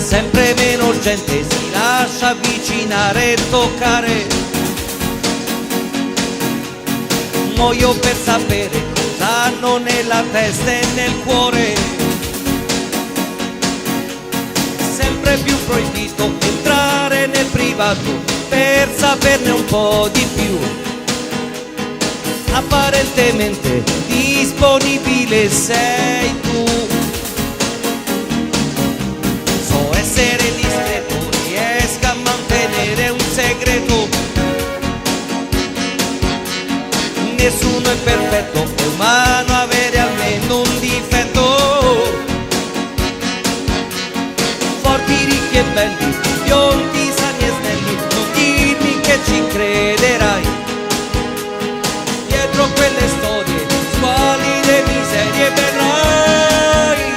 Sempre meno gente si lascia avvicinare e toccare. Muoio per sapere cosa hanno nella testa e nel cuore. Sempre più proibito entrare nel privato per saperne un po' di più. Apparentemente disponibile sei tu. Essere discreto, riesco a mantenere un segreto. Nessuno è perfetto, è umano avere almeno un difetto. Forti, ricchi e belli, biondi, sani e snelli, non dirmi che ci crederai. Dietro quelle storie, squalide miserie vedrai.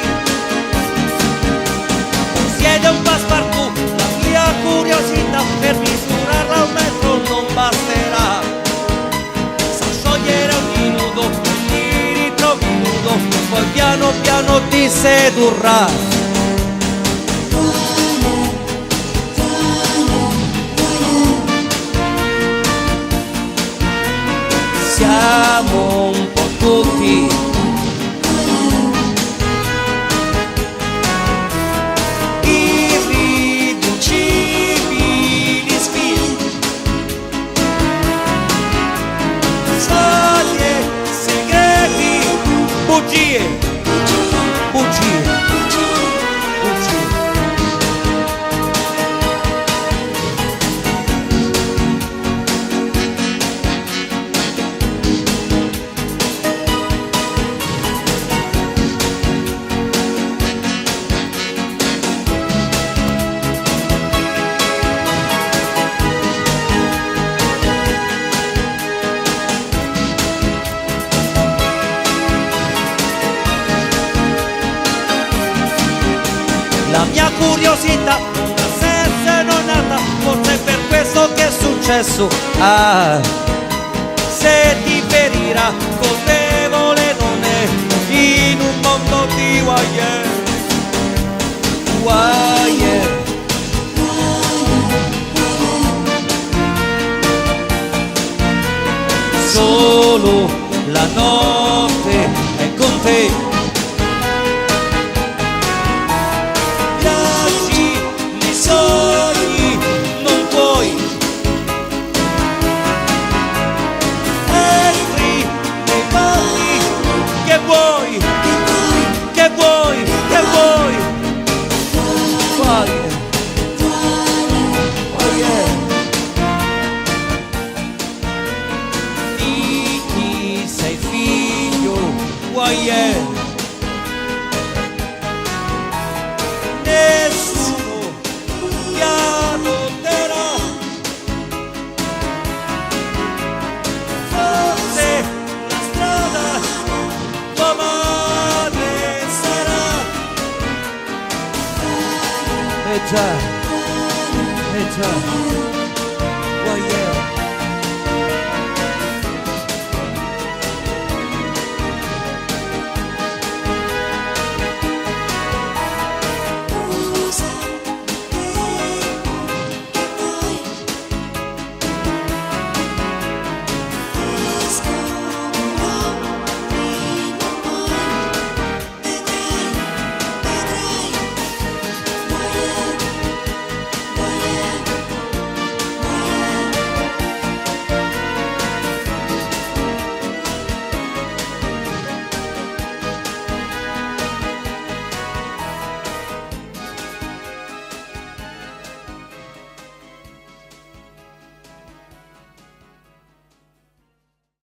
Siede un passepartout, la mia curiosità per misurarla a un metro non basterà. Sa sciogliere ogni nudo, ti ritrovi nudo, poi piano piano ti sedurrà. Siamo un po' tutti irriducibili sfide, soglie, segreti, bugie, bugie, bugie. La mia curiosità non ha senso e non è nata, forse è per questo che è successo. Ah, se ti ferirà, colpevole non è in un mondo di wire. Wire. Solo la notte è con te. Che vuoi? Fire. Oh yeah. Di chi sei figlio? Oh yeah. Nessuno ti adotterà. Forse la strada tua madre sarà. Eh già.